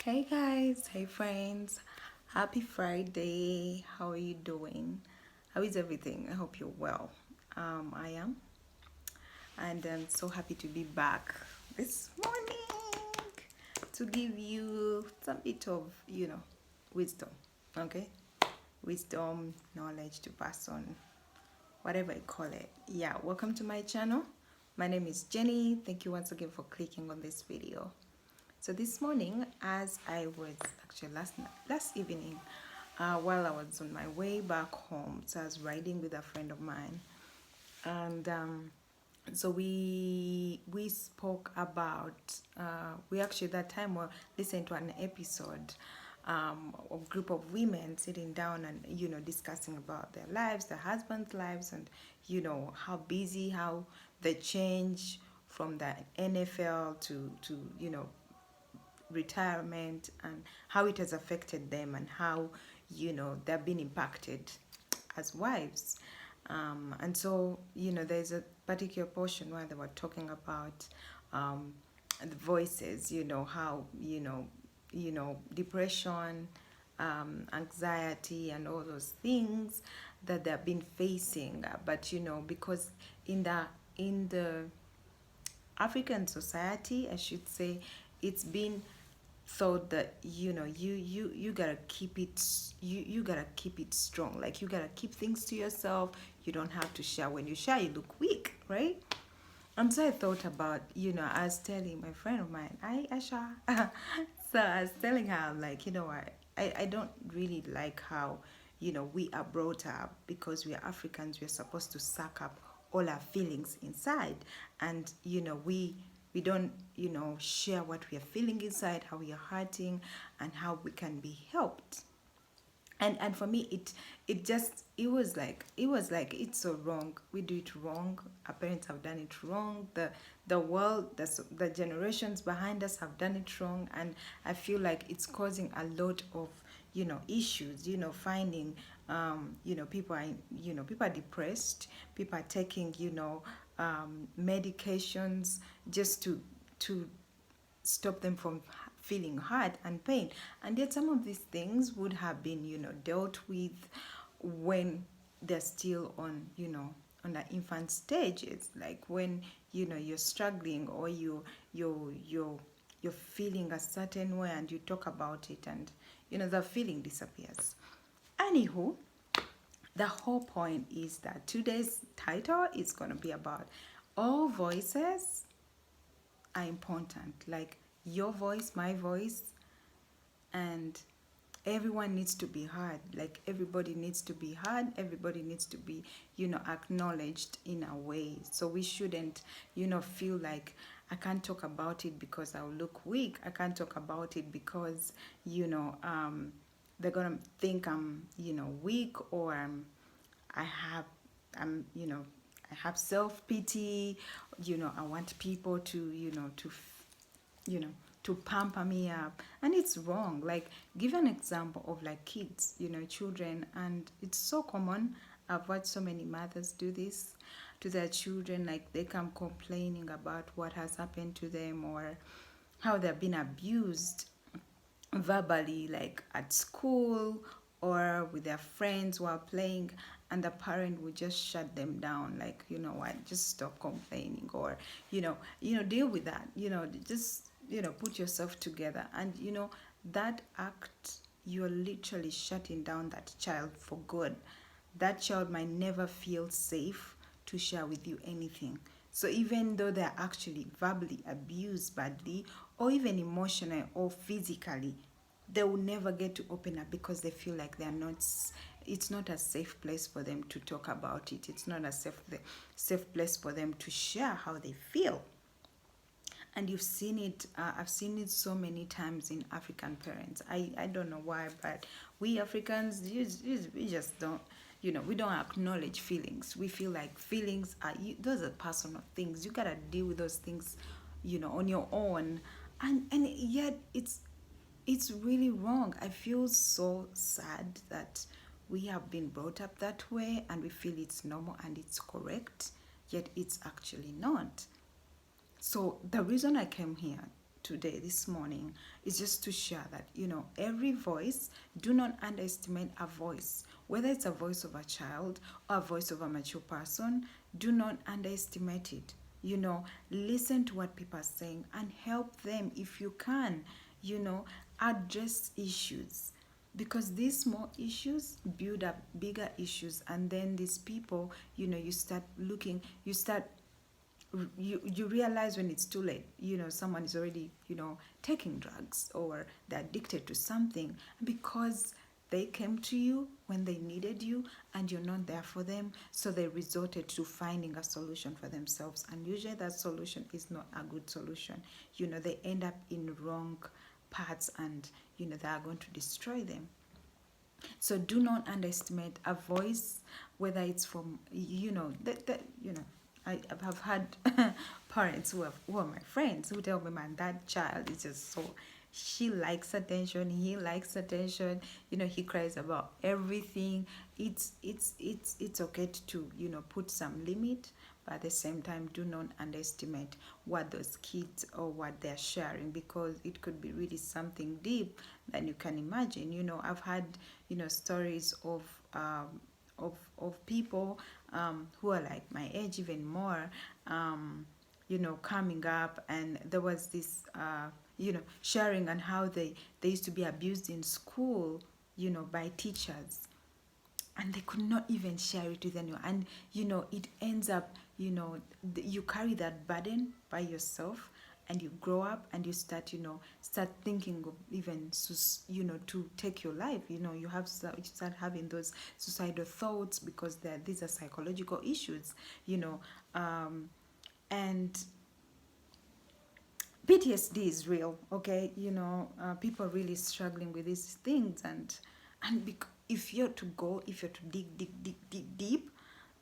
Hey guys, hey friends, happy Friday. How are you doing? How is everything? I hope you're well. I am, and I'm so happy to be back this morning to give you some bit of, wisdom. Okay, wisdom, knowledge to pass on, whatever I call it. Yeah, welcome to my channel. My name is Jenny. Thank you once again for clicking on this video. So this morning, as I was actually last evening, while I was on my way back home, so I was riding with a friend of mine, and so we spoke about we actually that time were listening to an episode of group of women sitting down and discussing about their lives, their husbands' lives, and how busy, how they change from the NFL to retirement, and how it has affected them, and how they've been impacted as wives. And so there's a particular portion where they were talking about the voices, how depression, anxiety, and all those things that they've been facing. But because in the African society, I should say, it's been thought that you gotta keep it, you gotta keep it strong. Like, you gotta keep things to yourself. You don't have to share. When you share, you look weak, right? And so I thought about, I was telling my friend of mine, I share. So I was telling her, I'm like, I don't really like how we are brought up, because we are Africans. We're supposed to suck up all our feelings inside, and we don't share what we are feeling inside, how we are hurting, and how we can be helped. And for me, it was like it's so wrong. We do it wrong. Our parents have done it wrong. The world, the generations behind us have done it wrong. And I feel like it's causing a lot of issues. Finding people are people are depressed. People are taking medications just to stop them from feeling hurt and pain. And yet some of these things would have been dealt with when they're still on the infant stages, like when you're struggling, or you're feeling a certain way, and you talk about it, and the feeling disappears. Anywho, the whole point is that today's title is going to be about all voices are important. Like, your voice, my voice, and everyone needs to be heard. Like, everybody needs to be heard. Everybody needs to be acknowledged in a way. So we shouldn't feel like, I can't talk about it because I'll look weak. I can't talk about it because they're gonna think I'm weak, or I have I'm I have self-pity. I want people to you know to pamper me up, and it's wrong. Like, give an example of, like, kids, children. And it's so common. I've watched so many mothers do this to their children. Like, they come complaining about what has happened to them, or how they've been abused verbally, like at school or with their friends while playing, and the parent would just shut them down, like, you know what, just stop complaining, or deal with that, just put yourself together. And that act, you're literally shutting down that child for good. That child might never feel safe to share with you anything. So even though they're actually verbally abused badly, or even emotionally or physically, they will never get to open up, because they feel like they're not, it's not a safe place for them to talk about it. It's not a safe place for them to share how they feel. And you've seen it, I've seen it so many times in African parents. I don't know why, but we Africans, we just don't, we don't acknowledge feelings. We feel like feelings are, those are personal things. You gotta deal with those things on your own. And yet it's really wrong. I feel so sad that we have been brought up that way, and we feel it's normal and it's correct, yet it's actually not. So the reason I came here today, this morning, is just to share that, every voice, do not underestimate a voice. Whether it's a voice of a child or a voice of a mature person, do not underestimate it. Listen to what people are saying and help them if you can, address issues, because these small issues build up bigger issues, and then these people, you start looking, you realize when it's too late, someone is already, taking drugs, or they're addicted to something because they came to you when they needed you and you're not there for them, so they resorted to finding a solution for themselves, and usually that solution is not a good solution. They end up in wrong paths, and they are going to destroy them. So do not underestimate a voice, whether it's from, I have had parents who are my friends, who tell me, man, that child is just so, she likes attention, he likes attention, he cries about everything. It's okay to, put some limit, but at the same time, do not underestimate what those kids or what they're sharing, because it could be really something deep than you can imagine. I've had, stories of people who are like my age, even more, coming up, and there was this, sharing on how they used to be abused in school, by teachers, and they could not even share it with anyone, and it ends up, you carry that burden by yourself, and you grow up and you start, start thinking of even, to take your life. You start having those suicidal thoughts, because these are psychological issues, and PTSD is real, okay? People really struggling with these things, and if you're to dig deep,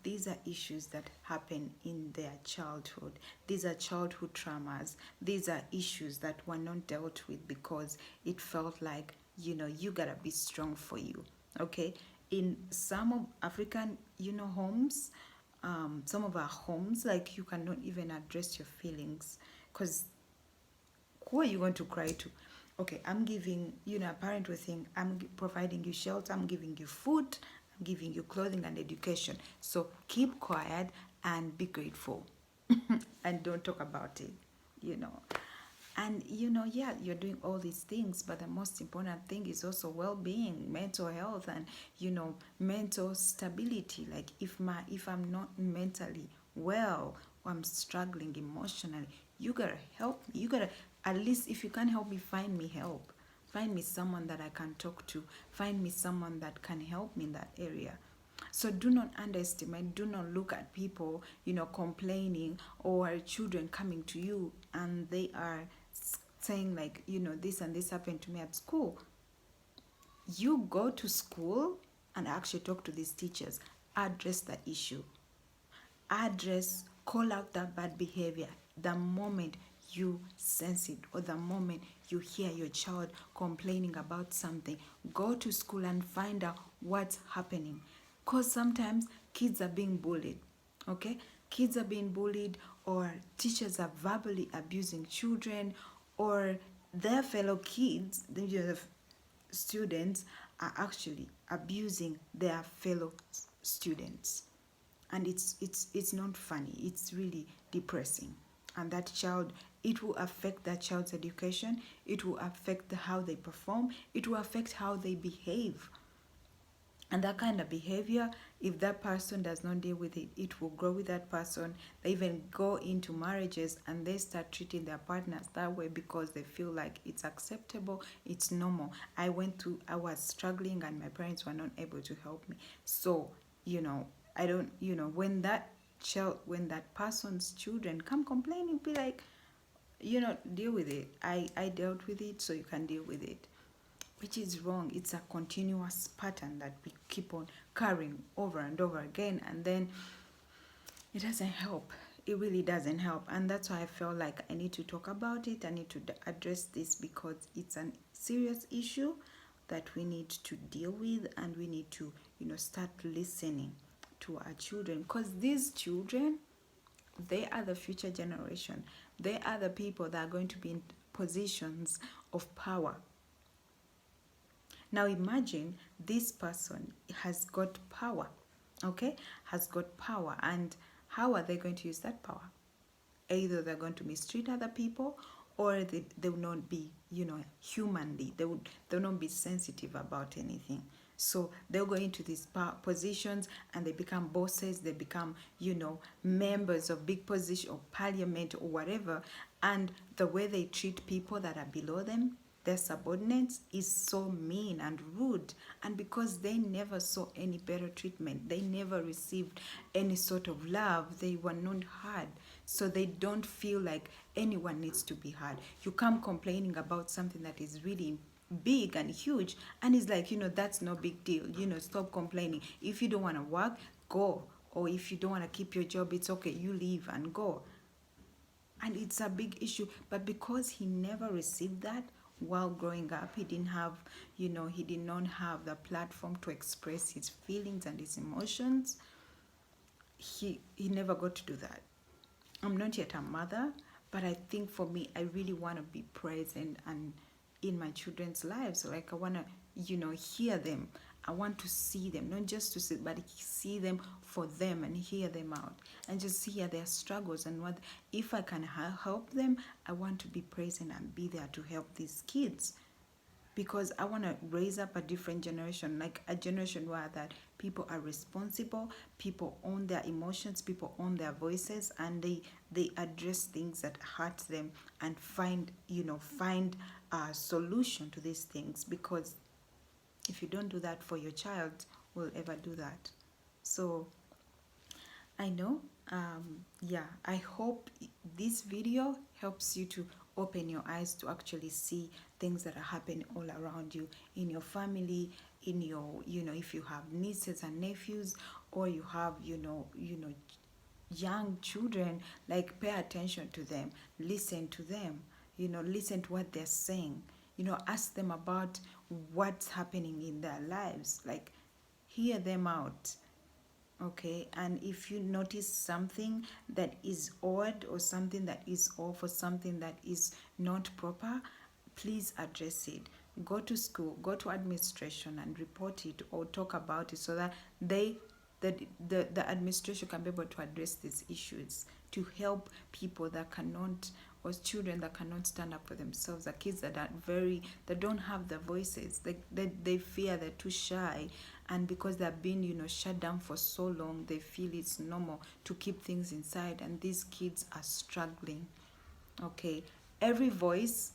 these are issues that happen in their childhood. These are childhood traumas. These are issues that were not dealt with because it felt like, you gotta be strong for you, okay? In some of African, homes, some of our homes, like, you cannot even address your feelings, because who are you going to cry to? Okay, I'm giving, a parent will think, I'm providing you shelter, I'm giving you food, I'm giving you clothing and education. So keep quiet and be grateful and don't talk about it, you know. And, yeah, you're doing all these things, but the most important thing is also well-being, mental health, and, mental stability. Like, if I'm not mentally well, or I'm struggling emotionally, you gotta help me. You gotta, at least if you can't help me, find me help. Find me someone that I can talk to. Find me someone that can help me in that area. So do not underestimate, do not look at people, complaining, or children coming to you and they are saying, like, this and this happened to me at school. You go to school and actually talk to these teachers, address the issue, call out that bad behavior the moment you sense it, or the moment you hear your child complaining about something. Go to school and find out what's happening, because sometimes kids are being bullied, okay? Kids are being bullied, or teachers are verbally abusing children, or their fellow kids, the students, are actually abusing their fellow students. And it's not funny, it's really depressing. And that child, it will affect that child's education, it will affect how they perform, it will affect how they behave. And that kind of behavior, if that person does not deal with it, it will grow with that person. They even go into marriages and they start treating their partners that way because they feel like it's acceptable, it's normal. I was struggling and my parents were not able to help me. So, I don't, when that person's children come complaining, be like, deal with it. I dealt with it, so you can deal with it. Which is wrong. It's a continuous pattern that we keep on carrying over and over again, and then it doesn't help. It really doesn't help. And that's why I felt like I need to talk about it. I need to address this, because it's a serious issue that we need to deal with, and we need to, start listening to our children, because these children, they are the future generation. They are the people that are going to be in positions of power. Now imagine this person has got power, okay? Has got power, and how are they going to use that power? Either they're going to mistreat other people, or they will not be, humanly, they'll not be sensitive about anything. So they'll go into these positions and they become bosses, they become, members of big position or parliament or whatever. And the way they treat people that are below them, their subordinates, is so mean and rude. And because they never saw any better treatment, they never received any sort of love, they were not heard. So they don't feel like anyone needs to be heard. You come complaining about something that is really big and huge, and it's like, that's no big deal. Stop complaining. If you don't want to work, go. Or if you don't want to keep your job, it's okay, you leave and go. And it's a big issue. But because he never received that while growing up, he didn't have, he did not have the platform to express his feelings and his emotions. He never got to do that. I'm not yet a mother, but I think for me, I really want to be present and in my children's lives. Like I want to, hear them. I want to see them, not just to see, but see them for them and hear them out and just hear their struggles and what, if I can help them, I want to be present and be there to help these kids. Because I want to raise up a different generation, like a generation where that people are responsible, people own their emotions, people own their voices, and they address things that hurt them and find a solution to these things. Because if you don't do that for your child, will ever do that? So I know, I hope this video helps you to open your eyes to actually see things that are happening all around you, in your family, in your, if you have nieces and nephews, or you have, young children, like pay attention to them, listen to them, listen to what they're saying, ask them about what's happening in their lives, like hear them out. Okay, and if you notice something that is odd or something that is off or something that is not proper, please address it. Go to school, go to administration and report it or talk about it, so that the administration can be able to address these issues, to help people that cannot, or children that cannot stand up for themselves, the kids that don't have the voices, they fear, they're too shy, and because they've been shut down for so long, they feel it's normal to keep things inside, and these kids are struggling. Okay, every voice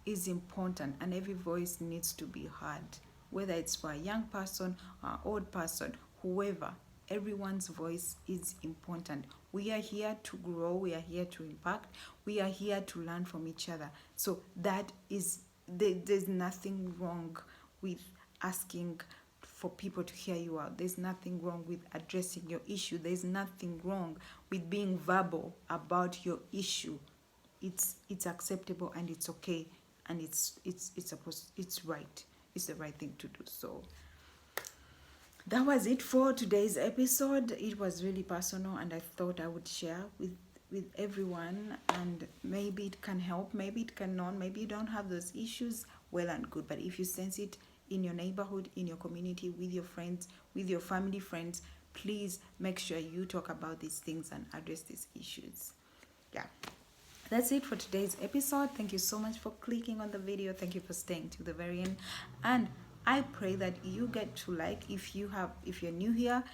is important and every voice needs to be heard, whether it's for a young person or an old person, whoever. Everyone's voice is important. We are here to grow, we are here to impact, we are here to learn from each other. So that is, there's nothing wrong with asking for people to hear you out. There's nothing wrong with addressing your issue. There's nothing wrong with being verbal about your issue. It's acceptable and it's okay, and it's right. It's the right thing to do. So that was it for today's episode. It was really personal, and I thought I would share with everyone, and maybe it can help, maybe it cannot, maybe you don't have those issues, well and good. But if you sense it in your neighborhood, in your community, with your friends, with your family friends, please make sure you talk about these things and address these issues. Yeah, that's it for today's episode. Thank you so much for clicking on the video. Thank you for staying to the very end, and I pray that you get to like. If you're new here,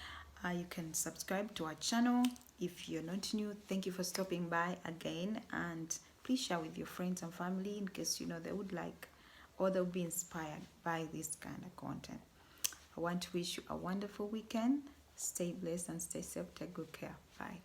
you can subscribe to our channel. If you're not new, thank you for stopping by again, and please share with your friends and family in case they would like, or they'll be inspired by this kind of content. I want to wish you a wonderful weekend. Stay blessed and stay safe. Take good care. Bye.